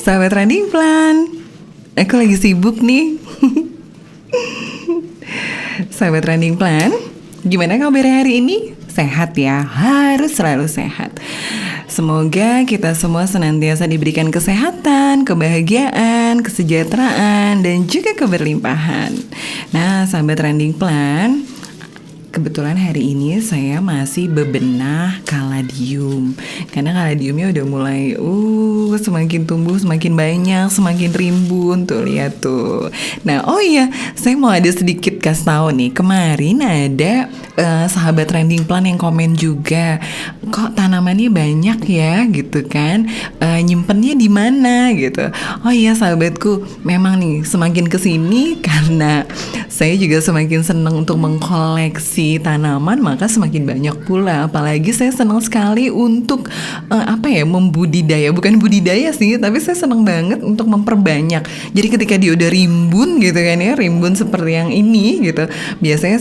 Sahabat Trending Plan, aku lagi sibuk nih. Sahabat Trending Plan, gimana kabarnya hari ini? Sehat ya, harus selalu sehat. Semoga kita semua senantiasa diberikan kesehatan, kebahagiaan, kesejahteraan, dan juga keberlimpahan. Nah, sahabat Trending Plan, kebetulan hari ini saya masih bebenah kaladium. Karena kaladiumnya udah mulai semakin tumbuh, semakin banyak, semakin rimbun. Tuh, lihat tuh. Nah, oh iya, saya mau ada sedikit kasih tahu nih. Kemarin ada sahabat Trending Plan yang komen juga, kok tanamannya banyak ya gitu kan, nyimpennya di mana gitu. Oh iya sahabatku, memang nih semakin kesini karena saya juga semakin senang untuk mengkoleksi tanaman, maka semakin banyak pula. Apalagi saya senang sekali untuk membudidaya, bukan budidaya sih, tapi saya senang banget untuk memperbanyak. Jadi ketika dia udah rimbun gitu kan ya, rimbun seperti yang ini gitu, biasanya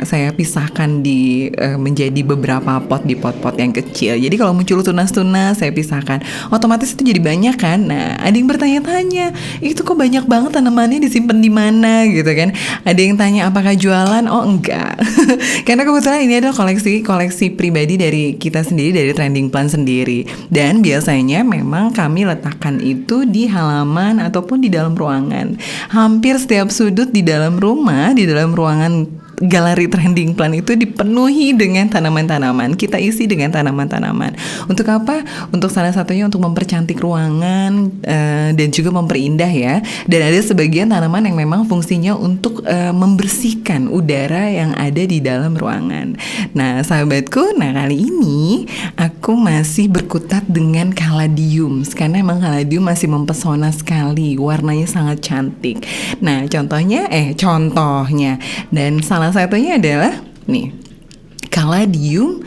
saya pisahkan di menjadi beberapa pot di pot-pot yang kecil. Jadi kalau muncul tunas-tunas saya pisahkan, otomatis itu jadi banyak kan. Nah, ada yang bertanya-tanya, itu kok banyak banget tanamannya disimpan di mana gitu kan. Ada yang tanya apakah jualan? Oh enggak. Karena kebetulan ini adalah koleksi pribadi dari kita sendiri, dari Trending Plan sendiri. Dan biasanya memang kami letakkan itu di halaman ataupun di dalam ruangan. Hampir setiap sudut di dalam rumah, di dalam ruangan galeri Trending Plan itu dipenuhi dengan tanaman-tanaman. Kita isi dengan tanaman-tanaman. Untuk apa? Untuk salah satunya untuk mempercantik ruangan dan juga memperindah ya. Dan ada sebagian tanaman yang memang fungsinya untuk membersihkan udara yang ada di dalam ruangan. Nah, sahabatku, kali ini aku masih berkutat dengan kaladium. Karena emang kaladium masih mempesona sekali. Warnanya sangat cantik. Nah, contohnya dan salah satunya adalah nih, kaladium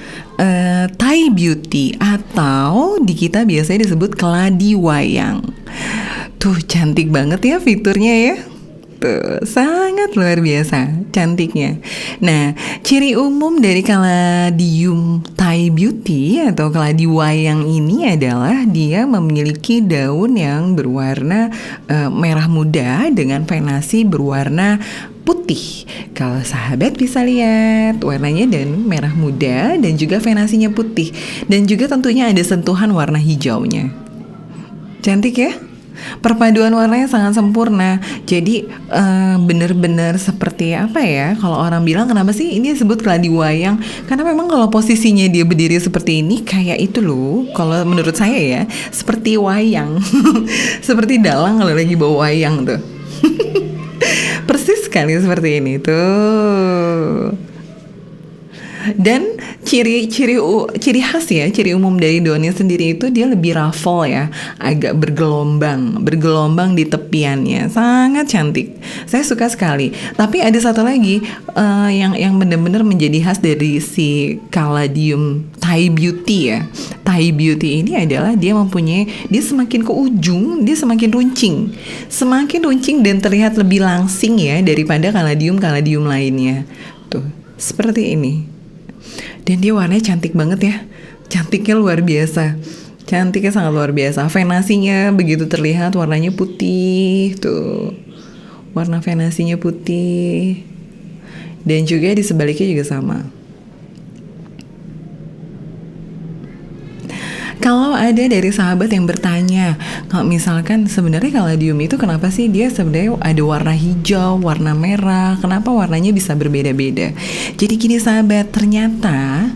Thai Beauty, atau di kita biasanya disebut keladi wayang. Tuh, cantik banget ya fiturnya ya. Tuh, sangat luar biasa cantiknya. Nah, ciri umum dari kaladium Thai Beauty atau keladi wayang ini adalah dia memiliki daun yang berwarna merah muda dengan venasi berwarna putih. Kalau sahabat bisa lihat warnanya, dan merah muda dan juga venasinya putih, dan juga tentunya ada sentuhan warna hijaunya. Cantik ya? Perpaduan warnanya sangat sempurna. Jadi benar-benar seperti apa ya, kalau orang bilang kenapa sih ini disebut keladi wayang, karena memang kalau posisinya dia berdiri seperti ini kayak itu loh. Kalau menurut saya ya, seperti wayang. Seperti dalang kalau lagi bawa wayang tuh. Persis sekali seperti ini tuh. Dan ciri khas ya, ciri umum dari daunnya sendiri itu dia lebih ruffle ya, agak bergelombang di tepiannya, sangat cantik. Saya suka sekali. Tapi ada satu lagi yang benar-benar menjadi khas dari si kaladium Thai Beauty ya. Thai Beauty ini adalah dia semakin ke ujung dia semakin runcing dan terlihat lebih langsing ya daripada kaladium lainnya. Tuh, seperti ini. Dan dia warnanya cantik banget ya. Cantiknya luar biasa. Cantiknya sangat luar biasa. Venasinya begitu terlihat warnanya putih. Tuh, warna venasinya putih. Dan juga di sebaliknya juga sama. Kalau ada dari sahabat yang bertanya, kalau misalkan sebenarnya kaladium itu kenapa sih dia sebenarnya ada warna hijau, warna merah, kenapa warnanya bisa berbeda-beda? Jadi gini sahabat, ternyata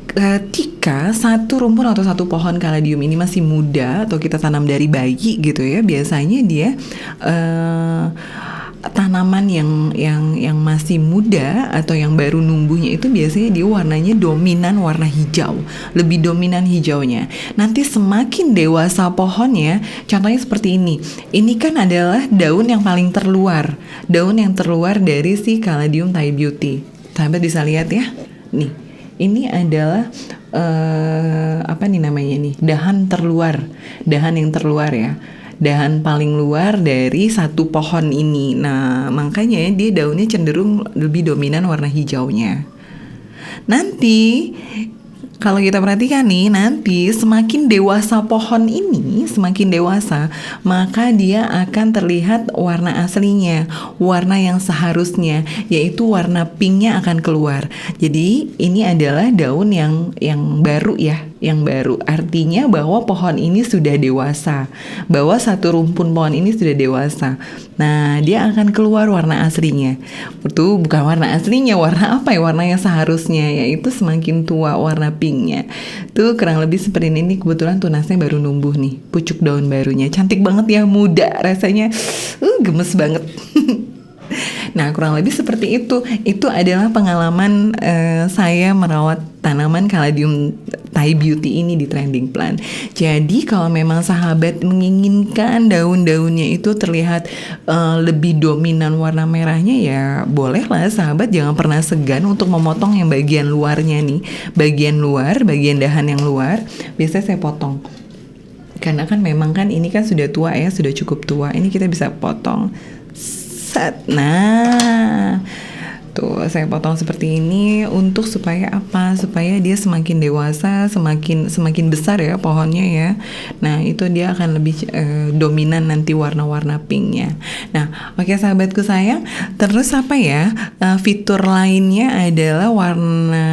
ketika satu rumpun atau satu pohon kaladium ini masih muda atau kita tanam dari bayi gitu ya, biasanya dia tanaman yang masih muda atau yang baru numbuhnya itu biasanya dia warnanya dominan warna hijau, lebih dominan hijaunya. Nanti semakin dewasa pohonnya, contohnya seperti ini. Ini kan adalah daun yang paling terluar, daun yang terluar dari si kaladium Thai Beauty. Sahabat bisa lihat ya, nih. Ini adalah dahan yang terluar ya. Dahan paling luar dari satu pohon ini. Nah, makanya dia daunnya cenderung lebih dominan warna hijaunya. Nanti Kalau kita perhatikan nih, nanti semakin dewasa pohon ini, semakin dewasa, maka dia akan terlihat warna aslinya, warna yang seharusnya, yaitu warna pinknya akan keluar. Jadi ini adalah daun yang baru ya, yang baru. Artinya bahwa pohon ini sudah dewasa, bahwa satu rumpun pohon ini sudah dewasa. Nah, dia akan keluar warna aslinya. Itu bukan warna aslinya, warna apa ya? Warna yang seharusnya, yaitu semakin tua warna pinknya. Tuh kurang lebih seperti ini. Kebetulan tunasnya baru numbuh nih, pucuk daun barunya. Cantik banget ya, muda rasanya. Gemes banget. Nah, kurang lebih seperti itu. Itu adalah pengalaman saya merawat tanaman Caladium Thai Beauty ini di Trending Plant. Jadi kalau memang sahabat menginginkan daun-daunnya itu terlihat lebih dominan warna merahnya, ya bolehlah sahabat, jangan pernah segan untuk memotong yang bagian luarnya nih. Bagian luar, bagian dahan yang luar, biasanya saya potong. Karena kan memang kan ini kan sudah tua ya, sudah cukup tua. Ini kita bisa potong. Nah, tuh saya potong seperti ini untuk supaya apa? Supaya dia semakin dewasa, semakin besar ya pohonnya ya. Nah, itu dia akan lebih dominan nanti warna-warna pinknya. Nah, oke sahabatku sayang. Terus apa ya? Fitur lainnya adalah warna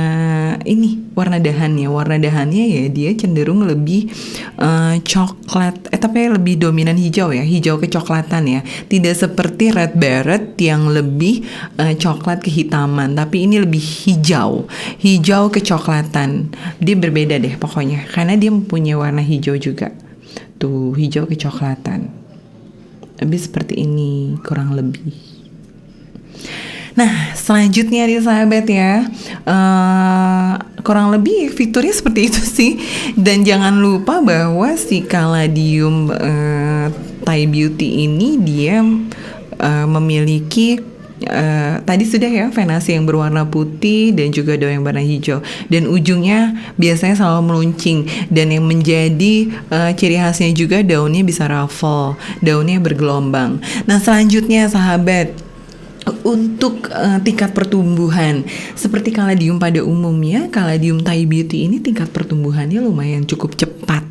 ini, warna dahannya. Warna dahannya ya dia cenderung lebih coklat, tapi lebih dominan hijau ya, hijau kecoklatan ya. Tidak seperti red barrett yang lebih coklat kehitaman, tapi ini lebih hijau kecoklatan. Dia berbeda deh pokoknya, karena dia mempunyai warna hijau juga. Tuh, hijau kecoklatan. Lebih seperti ini kurang lebih. Nah, selanjutnya nih sahabat ya, kurang lebih fiturnya seperti itu sih. Dan jangan lupa bahwa si Caladium Thai Beauty ini dia memiliki tadi sudah ya, venasi yang berwarna putih dan juga daun yang berwarna hijau, dan ujungnya biasanya selalu meluncing, dan yang menjadi ciri khasnya juga daunnya bisa ruffle, daunnya bergelombang. Nah, selanjutnya sahabat, untuk tingkat pertumbuhan seperti Caladium pada umumnya, Caladium Thai Beauty ini tingkat pertumbuhannya lumayan cukup cepat.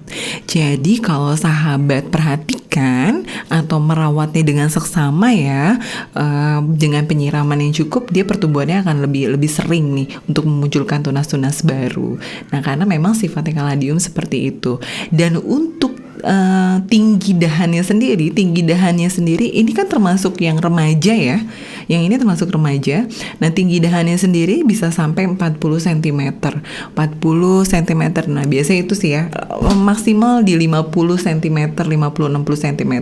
Jadi kalau sahabat perhatikan atau merawatnya dengan seksama ya, dengan penyiraman yang cukup, dia pertumbuhannya akan lebih sering nih untuk memunculkan tunas-tunas baru. Nah, karena memang sifatnya Caladium seperti itu. Dan untuk tinggi dahannya sendiri ini kan termasuk yang remaja ya. Yang ini termasuk remaja. Nah, tinggi dahannya sendiri bisa sampai 40 cm. Nah, biasanya itu sih ya, maksimal di 50 cm, 50-60 cm.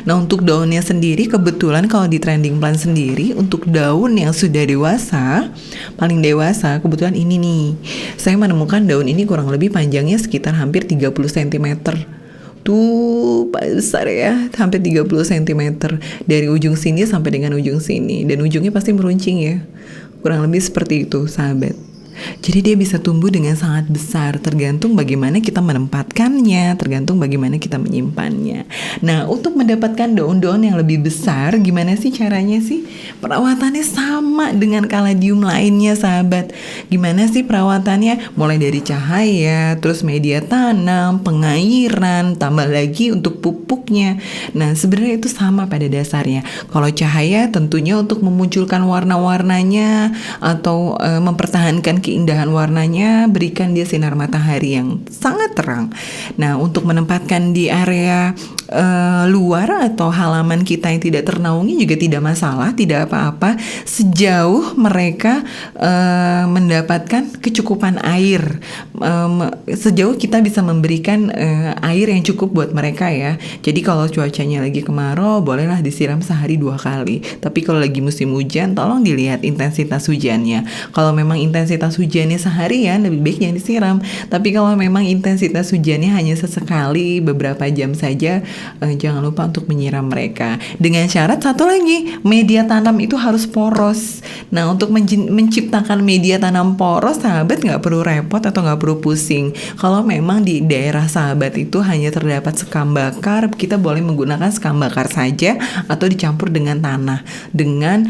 Nah, untuk daunnya sendiri kebetulan kalau di Trending Plant sendiri, untuk daun yang sudah dewasa, paling dewasa, kebetulan ini nih, saya menemukan daun ini kurang lebih panjangnya sekitar hampir 30 cm. Tuh besar ya, hampir 30 cm dari ujung sini sampai dengan ujung sini, dan ujungnya pasti meruncing ya, kurang lebih seperti itu sahabat. Jadi dia bisa tumbuh dengan sangat besar, tergantung bagaimana kita menempatkannya, tergantung bagaimana kita menyimpannya. Nah, untuk mendapatkan daun-daun yang lebih besar, gimana sih caranya sih? Perawatannya sama dengan Caladium lainnya sahabat. Gimana sih perawatannya? Mulai dari cahaya, terus media tanam, pengairan, tambah lagi untuk pupuknya. Nah, sebenarnya itu sama pada dasarnya. Kalau cahaya tentunya untuk memunculkan warna-warnanya atau mempertahankan keindahan warnanya, berikan dia sinar matahari yang sangat terang. Nah, untuk menempatkan di area luar atau halaman kita yang tidak ternaungi juga tidak masalah, tidak apa-apa, sejauh mereka mendapatkan kecukupan air, sejauh kita bisa memberikan air yang cukup buat mereka ya. Jadi kalau cuacanya lagi kemarau, bolehlah disiram sehari 2 kali. Tapi kalau lagi musim hujan, tolong dilihat intensitas hujannya. Kalau memang intensitas hujannya seharian, lebih baik jangan disiram. Tapi kalau memang intensitas hujannya hanya sesekali beberapa jam saja, jangan lupa untuk menyiram mereka. Dengan syarat satu lagi, media tanam itu harus poros. Nah, untuk menciptakan media tanam poros, sahabat nggak perlu repot atau nggak perlu pusing. Kalau memang di daerah sahabat itu hanya terdapat sekam bakar, kita boleh menggunakan sekam bakar saja atau dicampur dengan tanah. Dengan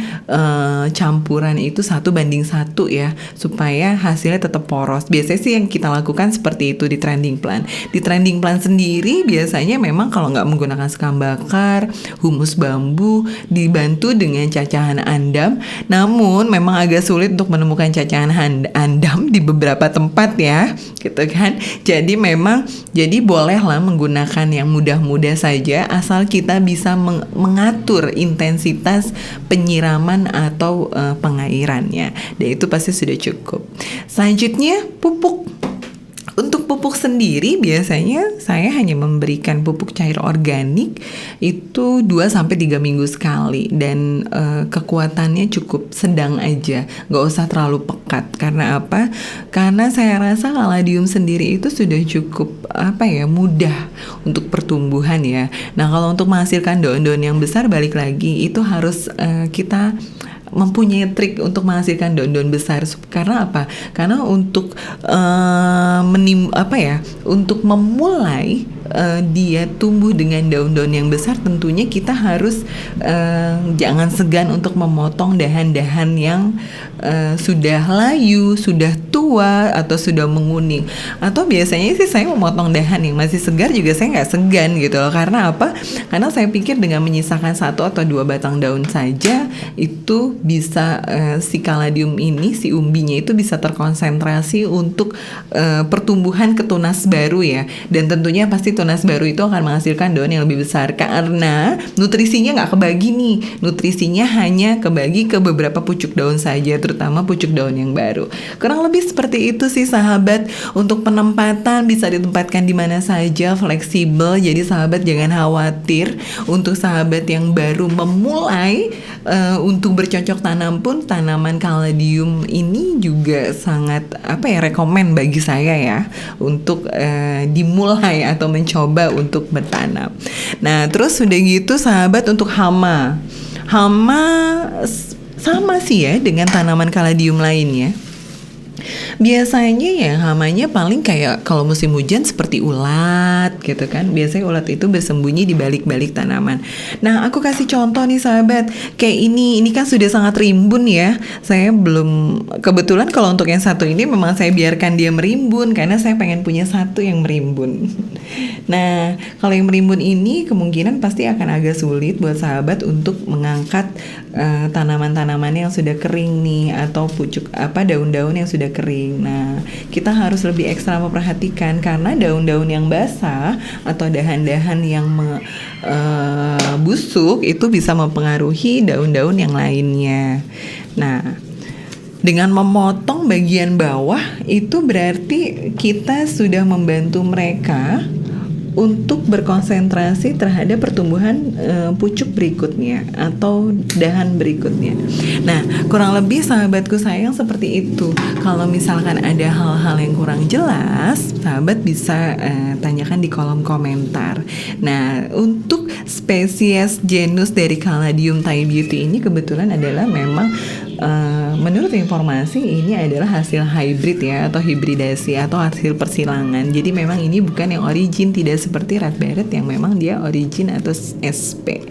campuran itu 1:1 ya, supaya hasilnya tetap poros. Biasanya sih yang kita lakukan seperti itu di trending plan. Di trending plan sendiri biasanya memang kalau nggak menggunakan sekam bakar, humus bambu dibantu dengan cacahan andam. Namun memang agak sulit untuk menemukan cacahan andam di beberapa tempat ya, gitu kan. Jadi bolehlah menggunakan yang mudah-mudah saja, asal kita bisa mengatur intensitas penyiraman atau pengairannya. Dan itu pasti sudah cukup. Selanjutnya pupuk. Untuk pupuk sendiri biasanya saya hanya memberikan pupuk cair organik itu 2-3 minggu sekali, dan kekuatannya cukup sedang aja, gak usah terlalu pekat. Karena apa? Karena saya rasa kaladium sendiri itu sudah cukup mudah untuk pertumbuhan ya. Nah, kalau untuk menghasilkan daun-daun yang besar, balik lagi itu harus kita mempunyai trik untuk menghasilkan daun-daun besar. Karena apa? Karena untuk untuk memulai dia tumbuh dengan daun-daun yang besar, tentunya kita harus jangan segan untuk memotong dahan-dahan yang sudah layu, sudah tua, atau sudah menguning. Atau biasanya sih saya memotong dahan yang masih segar juga saya nggak segan gitu loh. Karena apa? Karena saya pikir dengan menyisakan 1 atau 2 batang daun saja itu bisa si kaladium ini, si umbinya itu bisa terkonsentrasi untuk pertumbuhan ke tunas baru ya. Dan tentunya pasti tunas baru itu akan menghasilkan daun yang lebih besar, karena nutrisinya nggak kebagi nih. Nutrisinya hanya kebagi ke beberapa pucuk daun saja, terutama pucuk daun yang baru. Kurang lebih seperti itu sih sahabat. Untuk penempatan bisa ditempatkan di mana saja, fleksibel. Jadi sahabat jangan khawatir. Untuk sahabat yang baru memulai untuk bercocok tanam pun, tanaman kaladium ini juga sangat rekomen bagi saya ya, untuk dimulai atau mencoba untuk bertanam. Nah, terus sudah gitu sahabat, untuk hama sama sih ya dengan tanaman kaladium lainnya. Biasanya ya hamanya paling kayak kalau musim hujan seperti ulat gitu kan. Biasanya ulat itu bersembunyi di balik-balik tanaman. Nah, aku kasih contoh nih sahabat. Kayak ini kan sudah sangat rimbun ya. Saya belum, kebetulan kalau untuk yang satu ini memang saya biarkan dia merimbun karena saya pengen punya satu yang merimbun. Nah, kalau yang merimbun ini kemungkinan pasti akan agak sulit buat sahabat untuk mengangkat tanaman-tanaman yang sudah kering nih, atau pucuk daun-daun yang sudah kering. Nah, kita harus lebih ekstra memperhatikan karena daun-daun yang basah atau dahan-dahan yang busuk itu bisa mempengaruhi daun-daun yang lainnya. Nah, dengan memotong bagian bawah itu berarti kita sudah membantu mereka untuk berkonsentrasi terhadap pertumbuhan pucuk berikutnya atau dahan berikutnya. Nah, kurang lebih sahabatku sayang seperti itu. Kalau misalkan ada hal-hal yang kurang jelas, sahabat bisa tanyakan di kolom komentar. Nah, untuk spesies genus dari Caladium Thai Beauty ini kebetulan adalah memang menurut informasi ini adalah hasil hybrid ya, atau hibridasi atau hasil persilangan. Jadi memang ini bukan yang origin, tidak seperti red beret yang memang dia origin atau SP.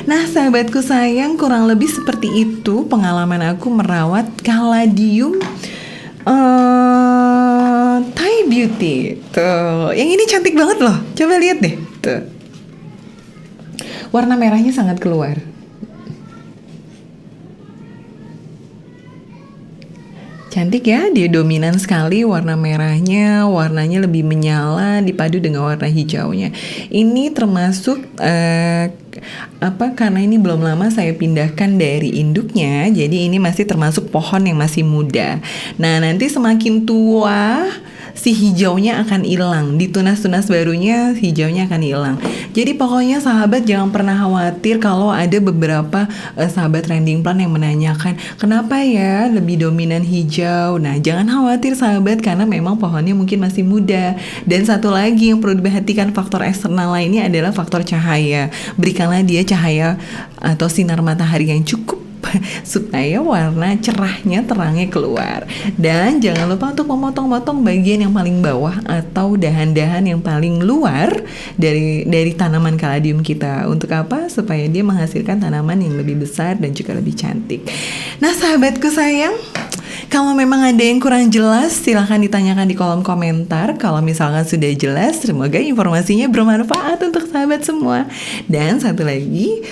Nah, sahabatku sayang, kurang lebih seperti itu pengalaman aku merawat Caladium Thai Beauty. Tuh, yang ini cantik banget loh. Coba lihat deh. Tuh. Warna merahnya sangat keluar. Cantik ya, dia dominan sekali warna merahnya, warnanya lebih menyala dipadu dengan warna hijaunya. Ini termasuk karena ini belum lama saya pindahkan dari induknya, jadi ini masih termasuk pohon yang masih muda. Nah, nanti semakin tua si hijaunya akan hilang. Di tunas-tunas barunya hijaunya akan hilang. Jadi pokoknya sahabat jangan pernah khawatir kalau ada beberapa sahabat trending plant yang menanyakan kenapa ya lebih dominan hijau. Nah jangan khawatir sahabat, karena memang pohonnya mungkin masih muda. Dan satu lagi yang perlu diperhatikan, faktor eksternal lainnya adalah faktor cahaya. Berikanlah dia cahaya atau sinar matahari yang cukup supaya warna cerahnya, terangnya keluar. Dan jangan lupa untuk memotong-motong bagian yang paling bawah atau dahan-dahan yang paling luar dari tanaman kaladium kita. Untuk apa? Supaya dia menghasilkan tanaman yang lebih besar dan juga lebih cantik. Nah sahabatku sayang, kalau memang ada yang kurang jelas, silahkan ditanyakan di kolom komentar. Kalau misalkan sudah jelas, semoga informasinya bermanfaat untuk sahabat semua. Dan satu lagi,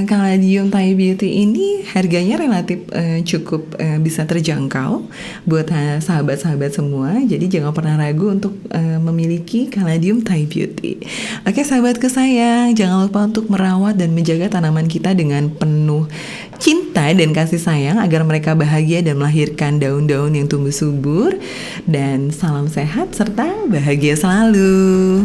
Caladium Thai Beauty ini harganya relatif cukup bisa terjangkau buat sahabat-sahabat semua. Jadi jangan pernah ragu untuk memiliki Caladium Thai Beauty. Oke sahabatku sayang, jangan lupa untuk merawat dan menjaga tanaman kita dengan penuh cinta dan kasih sayang agar mereka bahagia dan melahirkan daun-daun yang tumbuh subur. Dan salam sehat serta bahagia selalu.